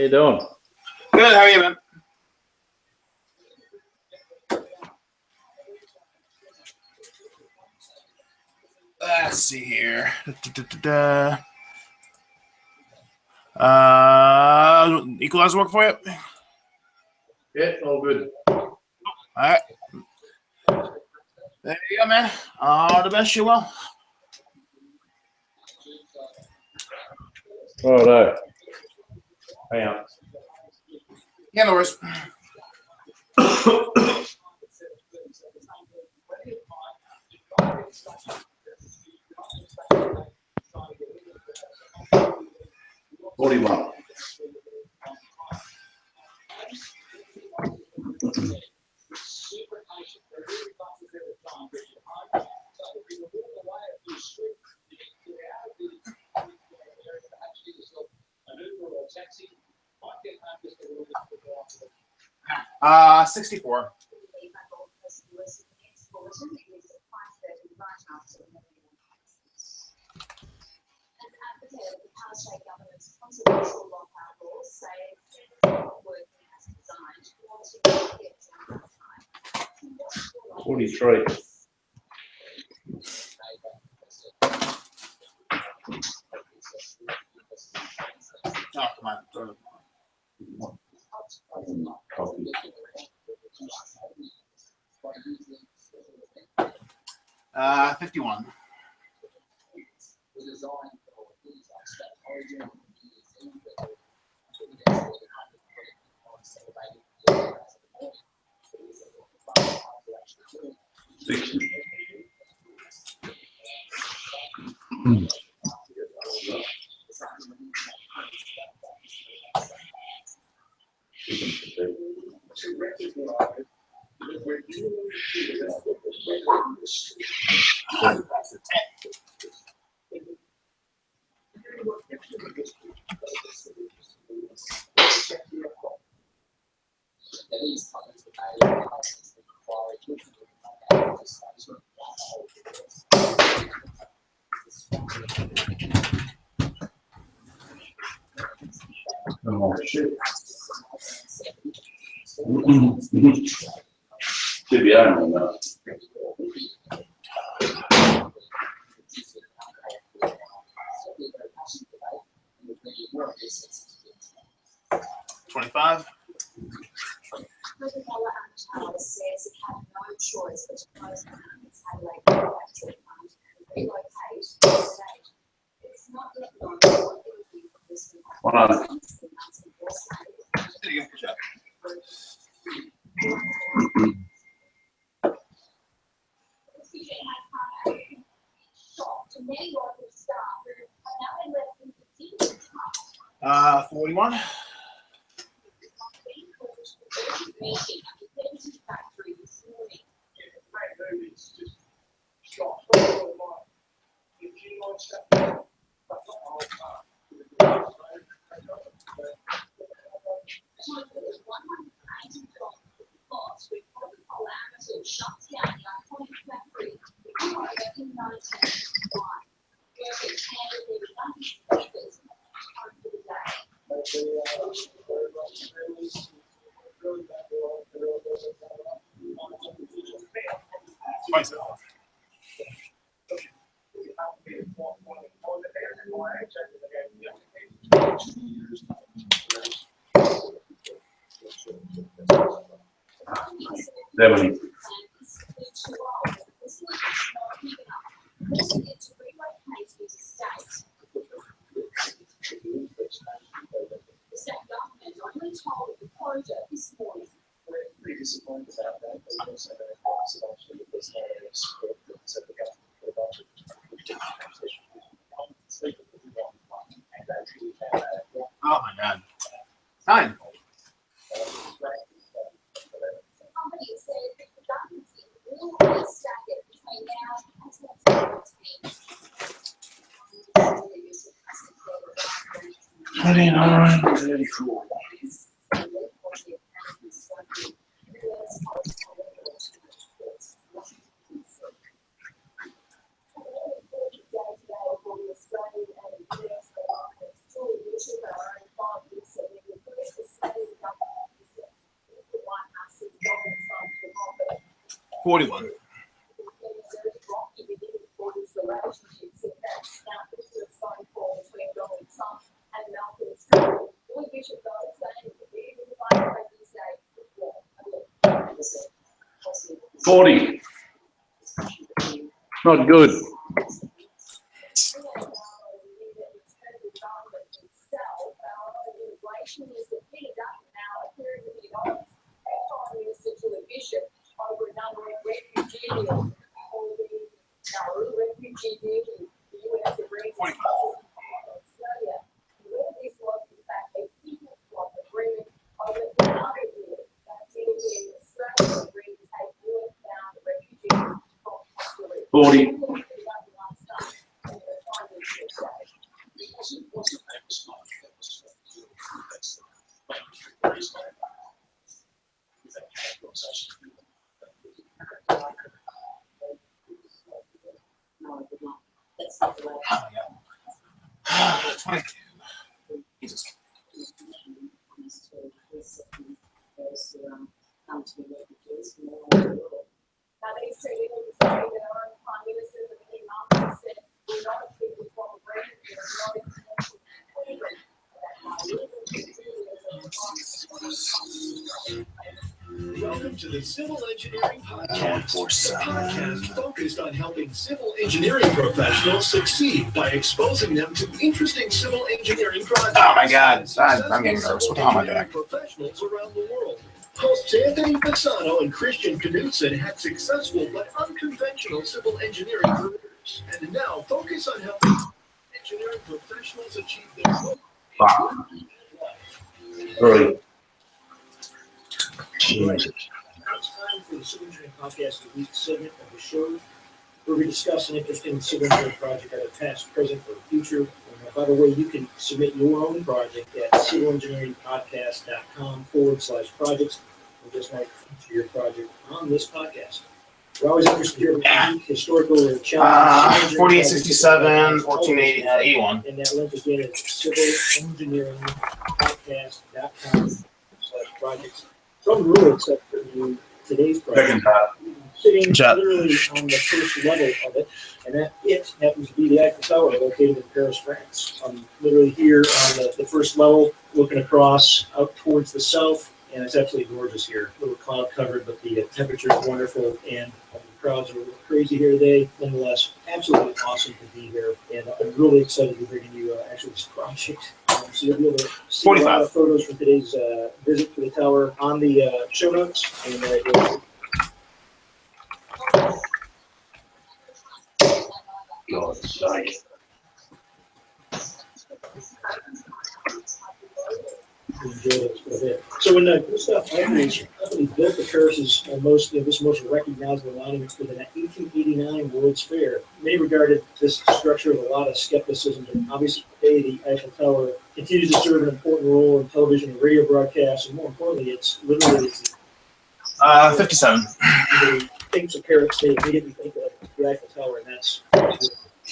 How you doing? Good. How are you, man? Let's see here. Equalizer work for you? Yeah, all good. All right. There you go, man. All the best you will. Righto. Hang on. Yeah, no worries. $41. Uh, 64. $43. Oh, come on. 51. Oh, shit. Should be on now. $25. One on. There you go. Good job. Uh, 41. Twice. $70. Oh my God. 9. $29.34. 41. $40. Not good. $40. Jesus. Welcome to the Civil Engineering Podcast, the podcast focused on helping civil engineering professionals succeed by exposing them to interesting civil engineering projects. Oh my God, I'm getting nervous. What the hell am I doing? Professionals around the world. Hosts Anthony Fasano and Christian Knudsen had successful but unconventional civil engineering careers, and now focus on helping engineering professionals achieve their goals. Early. Right. Now it's time for the Civil Engineering Podcast, the week segment of the show, where we discuss an interesting civil engineering project either past, present, or future. And by the way, you can submit your own project at civilengineeringpodcast.com/projects. We just might feature your project on this podcast. We're always interested to hear about historical or challenges. 4867, 1480, 81. And that link again is civilengineeringpodcast.com/projects. So I'm really excited for you today's project. Sitting literally on the first level of it, and that it happens to be the Eiffel Tower located in Paris, France. I'm literally here on the first level, looking across out towards the south, and it's absolutely gorgeous here. A little cloud covered, but the temperature is wonderful, and the crowds are a little crazy here today. Nonetheless, absolutely awesome to be here, and I'm really excited to be bringing you actually this project. So you'll be able to see 45. a lot of photos from today's visit to the tower on the show notes. And God's sake. enjoy those for a bit. So when Gustav Eichmann's company built the Paris's this most recognizable monument for the 1889 World's Fair, many regarded this structure with a lot of skepticism. And obviously today, the Eiffel Tower continues to serve an important role in television and radio broadcasts, and more importantly, it's 57. Things of Paris, they immediately think of the Eiffel Tower, and that's what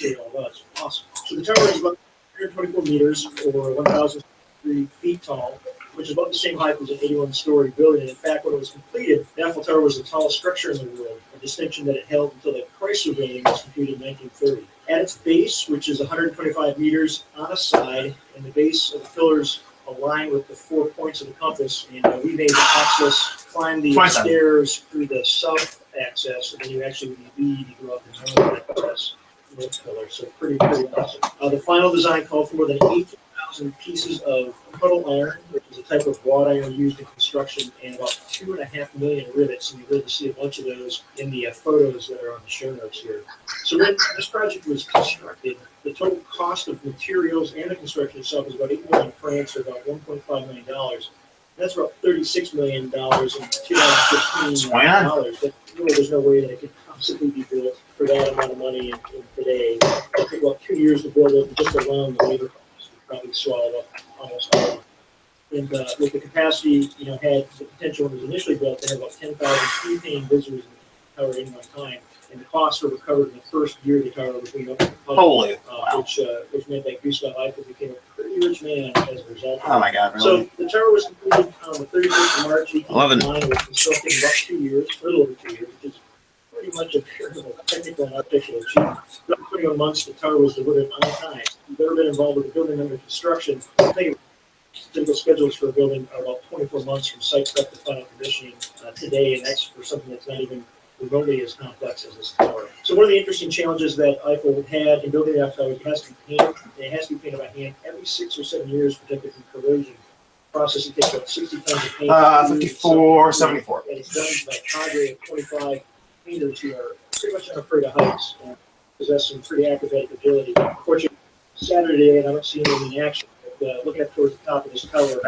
it all was. Awesome. So the tower is about 124 meters, or 1,003 feet tall, which is about the same height as an 81-story building. And in fact, when it was completed, the Eiffel Tower was the tallest structure in the world, a distinction that it held until the Chrysler Building was completed in 1930. At its base, which is 125 meters on a side, and the base of the pillars align with the 4 points of the compass, and we made the access, climb the stairs through the south access, and then you actually, when you leave, you go out the north access, north pillar. So pretty awesome. The final design called for more than 18,000 pieces of puddle iron, which is a type of wrought iron used in construction, and about 2.5 million rivets. And you're able to see a bunch of those in the photos that are on the show notes here. So when this project was constructed, the total cost of materials and the construction itself was about $8 million francs, or about $1.5 million. That's about $36 million in 2015 dollars. But really, there's no way that it could possibly be built for that amount of money in today. It took about 2 years to build it, and just alone the labor costs would probably swallow up almost all of it. And with the capacity, had the potential when it was initially built to have about 10,000 free-paying visitors in the tower at any one time. And the costs were recovered in the first year the tower was being open to the public, which meant that Gustav Eiffel became a pretty rich man as a result. Oh my God! Really? So the tower was completed on the 31st of March, 1889. It was constructed in about 2 years, a little over 2 years, which is pretty much a technical and architectural achievement. About 21 months, the tower was delivered on time. If you've ever been involved with a building under construction, I think typical schedules for a building are about 24 months from site prep to final commissioning today, and that's for something that's not even remotely as complex as this tower. So one of the interesting challenges that Eiffel had in building the Eiffel Tower, it has to be painted. It has to be painted by hand every 6 or 7 years, protected from corrosion. Process it takes about 60 tons of paint. 54.74. And it's done by a cadre of 25 painters who are pretty much unafraid of heights and possess some pretty acrobatic ability. Unfortunately, Saturday, and I don't see anything in action. But, looking up towards the top of this tower,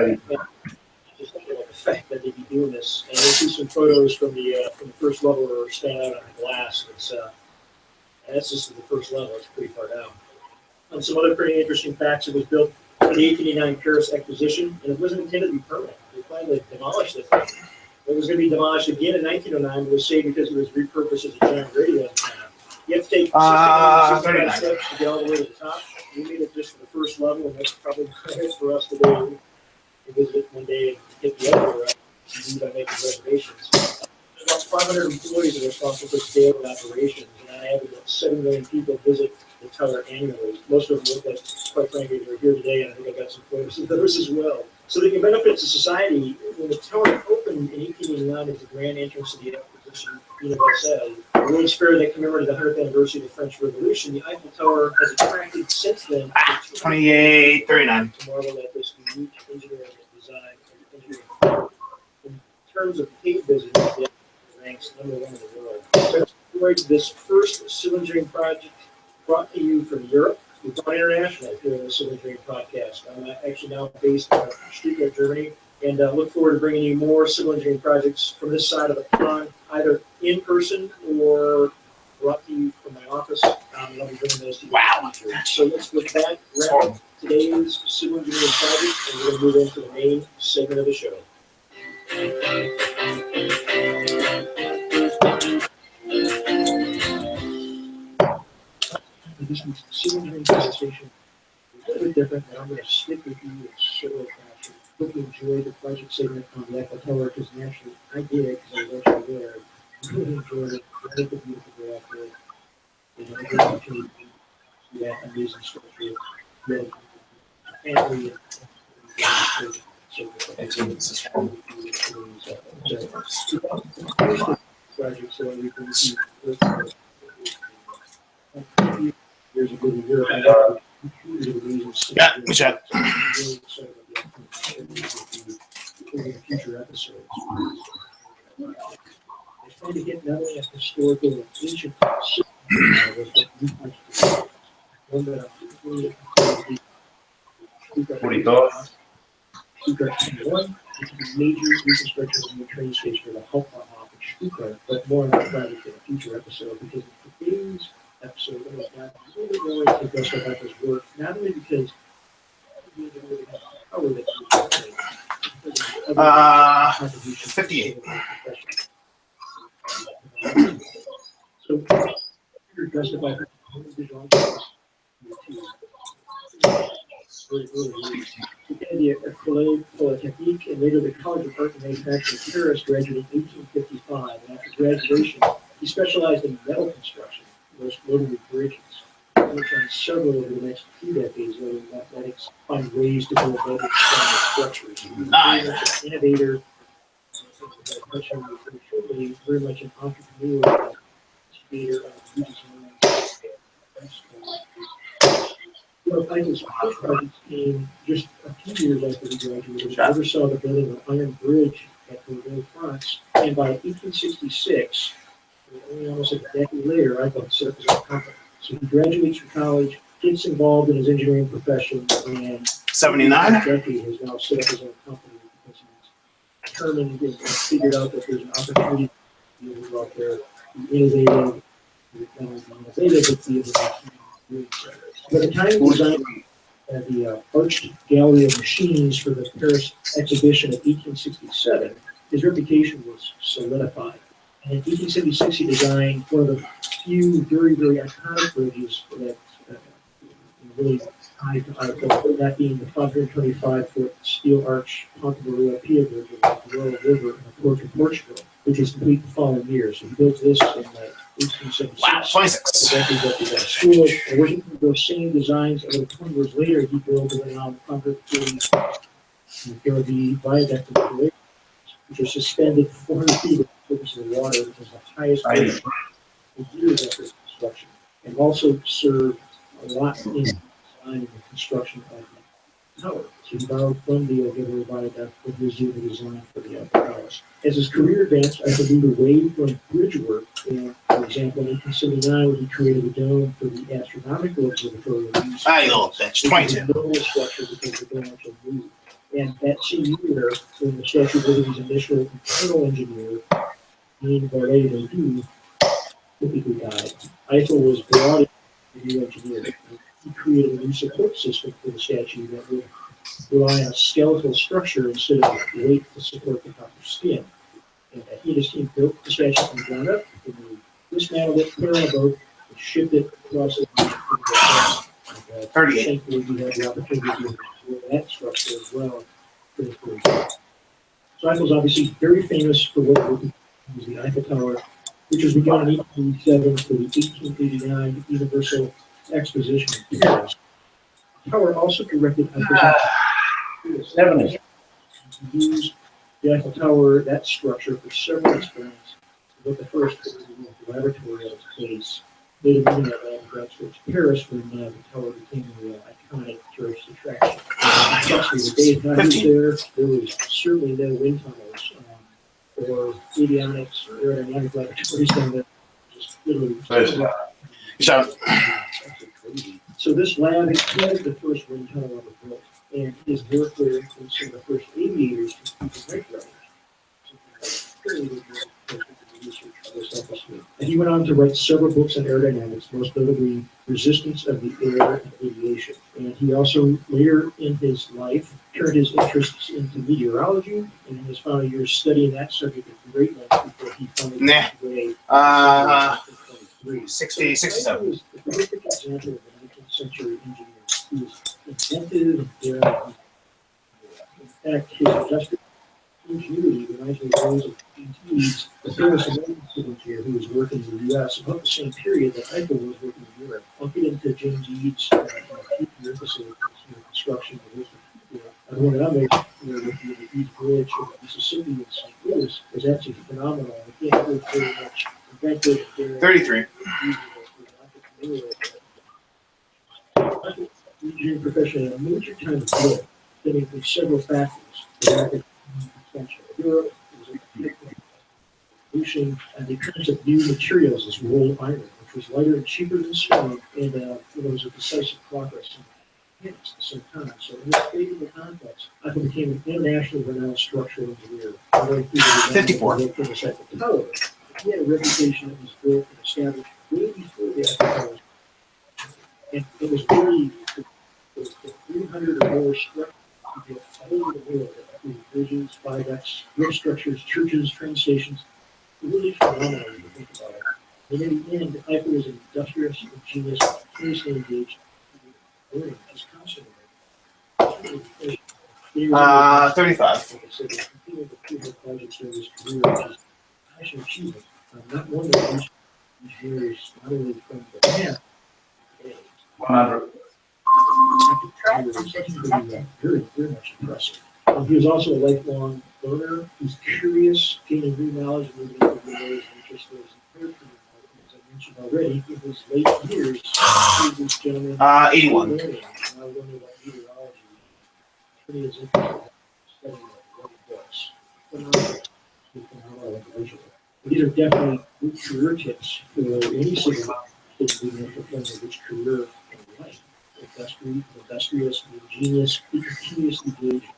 just thinking about the fact that they'd be doing this. And you'll see some photos from the first level where we're standing out on the glass. It's and that's just the first level. It's pretty far down. And some other pretty interesting facts. It was built for the 1889 Paris Exposition, and it wasn't intended to be permanent. They planned to demolish the thing. It was going to be demolished again in 1909, but was saved because it was repurposed as a giant radio antenna. You have to take 65 steps to get all the way to the top. We made it just for the first level, and that's probably it for us today. We visit one day and hit the other by making reservations. About 500 employees are responsible for daily operations, and on average, about 7 million people visit the tower annually. Most of them look like, quite frankly, they're here today, and I think I got some photos of those as well. So they can benefit to society. When the tower opened in 1889 as the grand entrance to the Exposition Universelle, the World's Fair that commemorated the 100th anniversary of the French Revolution, the Eiffel Tower has attracted since then 28.39. to marvel at this unique engineering and design and engineering. In terms of paid business, the ranks #1 in the world. So this first cylindering project brought to you from Europe. We've gone international here in the Cylindering Podcast. I'm actually now based in Stuttgart, Germany, and look forward to bringing you more Cylindering projects from this side of the pond, either in person or brought to you from my office. I'll be bringing those to you. Wow. So let's with that wrap up today's Cylindering project, and we're going to move into the main segment of the show. This is Cylindering presentation. A little bit different, but I'm going to stick with you in solo fashion. Hope you enjoy the project segment on the Eiffel Tower, because naturally I did, because I was actually there. I really enjoyed it. Very beautiful day out there. And I really enjoyed that amazing structure. Family. Project, so we can see there's a good year. Yeah, we chat. Future episodes. I try to get not only a historical and ancient one that I'm 45. One, which is a major reconstruction of the train station for the Hauptbahnhof in Stuttgart, but more on that project in a future episode, because today's episode really going to discuss about this work, not only because we really have power that we 58. So you're justified the École Polytechnique and later the College of Art and Manufacturing in Paris, graduated in 1855. And after graduation, he specialized in metal construction, most notably bridges. He worked on several over the next few decades, learning mathematics, find ways to build better structures. He was an innovator, very much an entrepreneur, creator of huge Eiffel's first project came just a few years after he graduated. He oversaw the building of an iron bridge at Bordeaux, France, and by 1866, only almost a decade later, Eiffel set up his own company. So he graduates from college, gets involved in his engineering profession, and 79. decade has now set up his own company because he's determined and figured out that there's an opportunity to go out there, be innovative, but by the time he designed the Arched Gallery of Machines for the Paris exhibition of 1867, his reputation was solidified. And in 1876, he designed one of the few very, very iconic bridges that really tied to Eiffel, that being the 525-foot steel arch Ponte Maria Pia Bridge on the Royal River in the port of Portugal, which was complete the following year. So he built this in 1876. Wow, 26. Decades after that school, and working through those same designs, another 20 years later, he built around 130 the viaduct of the lake, which was suspended 400 feet above the surface of the water, which was the highest point for years after construction, and also served a lot in design and the construction of the tower. So he borrowed from the Gilroy Viaduct with his the design for the Eiffel Tower. As his career advanced, Eiffel moved away from bridge work, and for example, in 1879, when he created a dome for the astronomical observatory. Ah, you little bitch. 22. No structure because the dome actually moved. And that same year, when the Statue of Liberty's initial internal engineer, Dean Varley, typically died, Eiffel was brought in as a new engineer. He created a new support system for the statue that would rely on a skeletal structure instead of weight to support the copper skin. And he and his team built the statue from the ground up, and they dismantled it, put it on a boat, and shipped it across the line. 38. Thankfully, we had the opportunity to do that structure as well. So Eiffel's obviously very famous for what was the Eiffel Tower, which was begun in 1887 for the 1889 Universal Exposition in Paris. The tower also directed Eiffel's 70. He used the Eiffel Tower, that structure, for several experiments. But the first was the laboratory at its base. Later moving that lab to Paris when the tower became the iconic tourist attraction. The day of night there was certainly no wind tunnels or avionics or aerodynamic laboratories down there. Just literally. So this lab had the first wind tunnel ever built, and his work there was some of the first aviators to keep the right and he went on to write several books on aerodynamics, most notably Resistance of the Air and Aviation. And he also, later in his life, turned his interests into meteorology, and in his final years studying that subject at great length before he finally passed away. 60, 67. He was the perfect example of the 19th century engineer. He was inventive and daring. In fact, his industrial ingenuity reminds me of those of T.T.'s, the famous American civil engineer who was working in the U.S. about the same period that Eiffel was working in Europe. I'll get into James Eads' future facility construction. And one that I made with the Eads Bridge of Mississippi in St. Louis was absolutely phenomenal. I can't really very much invented. 33. Engineering profession had a major time of growth, stemming from several factors. The rapid expansion of Europe, pollution, and the occurrence of new materials as rolled iron, which was lighter and cheaper than stone, and it was a decisive progress in at the same time. So in this favorable context, Eiffel became an internationally renowned structural engineer. 54. For the Eiffel Tower. He had a reputation that was built and established way before the Eiffel Tower. And it was really 300 or more structures all over the world, including bridges, viaducts, bridge structures, churches, train stations. Really phenomenal when you think about it. And in the end, Eiffel was an industrious, ingenious, continuously engaged, learning just constantly. 35. Like I said, he completed the critical projects during his career, which is a national achievement. Not one of these engineers, not only from the past, 100. very, very much impressive. He was also a lifelong learner. He's curious, gaining new knowledge, and moving into new areas of interest. As I mentioned already, in his late years, he was this gentleman 81. learning about meteorology, turning his interest in studying books. Phenomenal individual. These are definitely good career tips for any civil engineer to fulfill a rich career in life. Industrious, ingenious, be continuously engaged,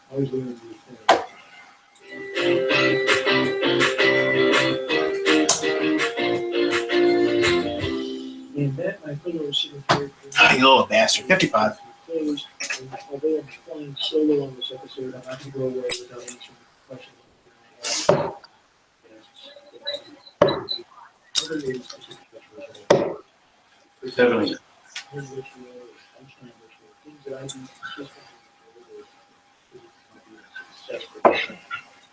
always learning new things. And that, my fellow secretary, You little bastard. 55. closed. And although I'm flying solo on this episode, I'm not going to go away without answering questions. Other ways to see special 70. ritual, lunchtime ritual, things that I do consistently successful.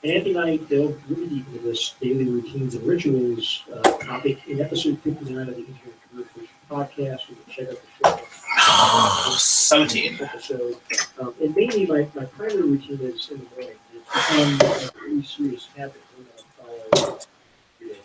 And Anthony and I delve really deep into this daily routines and rituals topic in episode 59 of the Engineering Career Coach podcast. You can check out the show. 17. Episode. And mainly my primary routine is in the morning. It's become a really serious habit. Follow every day.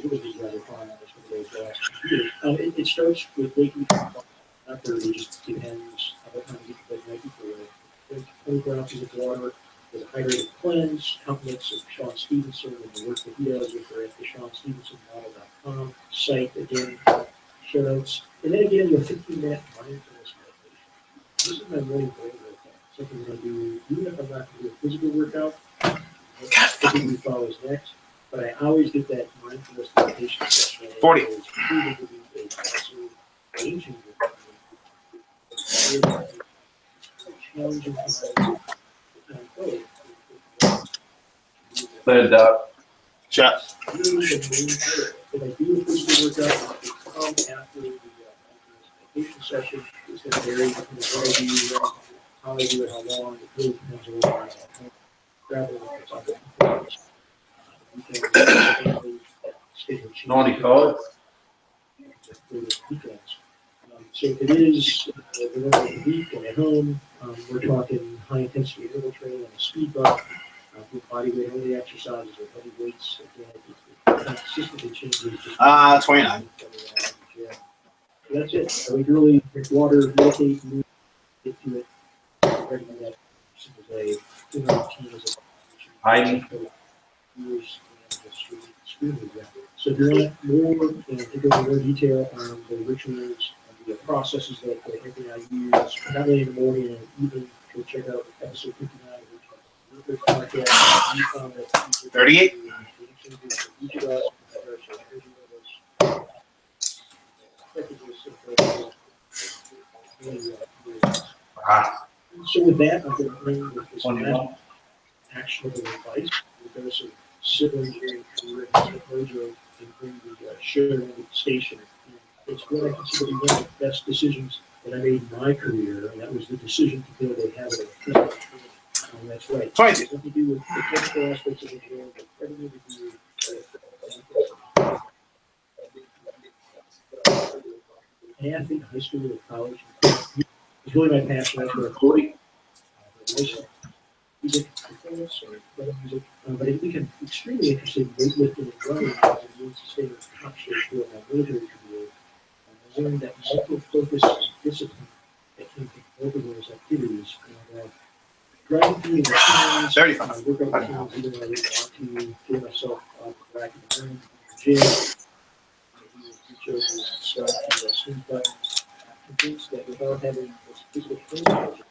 Really rather fun. It starts with waking up. Not really, just depends on what time you get to bed the night before. Drink 24 ounces of water with a hydrated cleanse, compliments of Sean Stevenson and the work that he does over at the SeanStevensonModel.com site. Again, show notes. And then again, with 15-minute mindfulness meditation. This is my morning brain workout. Something that I do, even if I'm not going to do a physical workout, typically follows next. But I always get that mindfulness meditation session. 40. It's proven to be a massive game changer. Challenging. Third up. Shut. If I do a physical workout, it's come after the meditation session. It's going to vary from what I do, how I do it, how long. It really depends on what I travel. It's 95. So if it is the middle of the week and at home, we're talking high intensity interval training on a speed bike, with body weight only exercises or heavy weights. Again, it consistently changes. 29. Yeah. So that's it. So we really drink water, meditate, move, get to it. Ready to that simple day. Routine is Heidi. So if you want more, to go into more detail on the rituals and the processes that Anthony and I use, not only in the morning and evening, go check out episode 59 of the podcast. We found that 38. each of us so with that, I'm going to bring this 21. actionable advice. We're going to civil engineering career and mojo and bring the sharing station. And it's what I consider to be one of the best decisions that I made in my career, and that was the decision to build a habit of thinking. That's right. 22. It's nothing to do with the technical aspects of engineering, but everything to do with and I think high school or college is really my passion. That's where 40. music performance or whatever music, but it became extremely interested in weightlifting and running as a means to stay in top shape throughout my military career. I learned that multi-focus discipline that came from both of those activities. And driving through the machines, 35. workout routines, even though I didn't want to get myself off the rack of the room, gym, stuff, but I'm convinced that without having this physical training,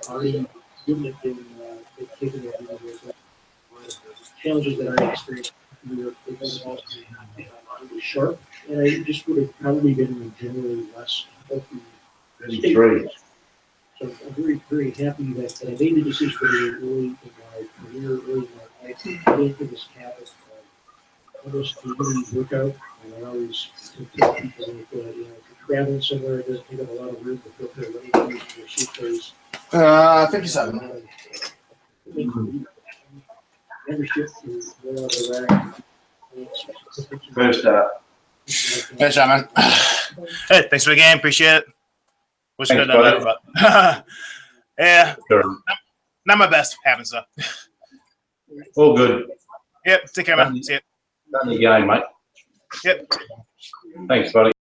already wouldn't have been capable of those challenges that I experienced. It was also sharp, and I just would have probably been generally less healthy. 33. So I'm very, very happy that I made the decision very early in my career, early in my life, to get into this habit of almost daily workout. And I always tell people that, if you're traveling somewhere, it doesn't take up a lot of room to put their running shoes in your suitcase. 57. Membership is well out of the rack. First up. Hey, Simon. Hey, thanks for the game. Appreciate it. What's Thanks, good on that, but yeah, Sure. not my best. Happens though. All good. Yep. Take care, man. See ya. Done your game, mate. Yep. Thanks, buddy.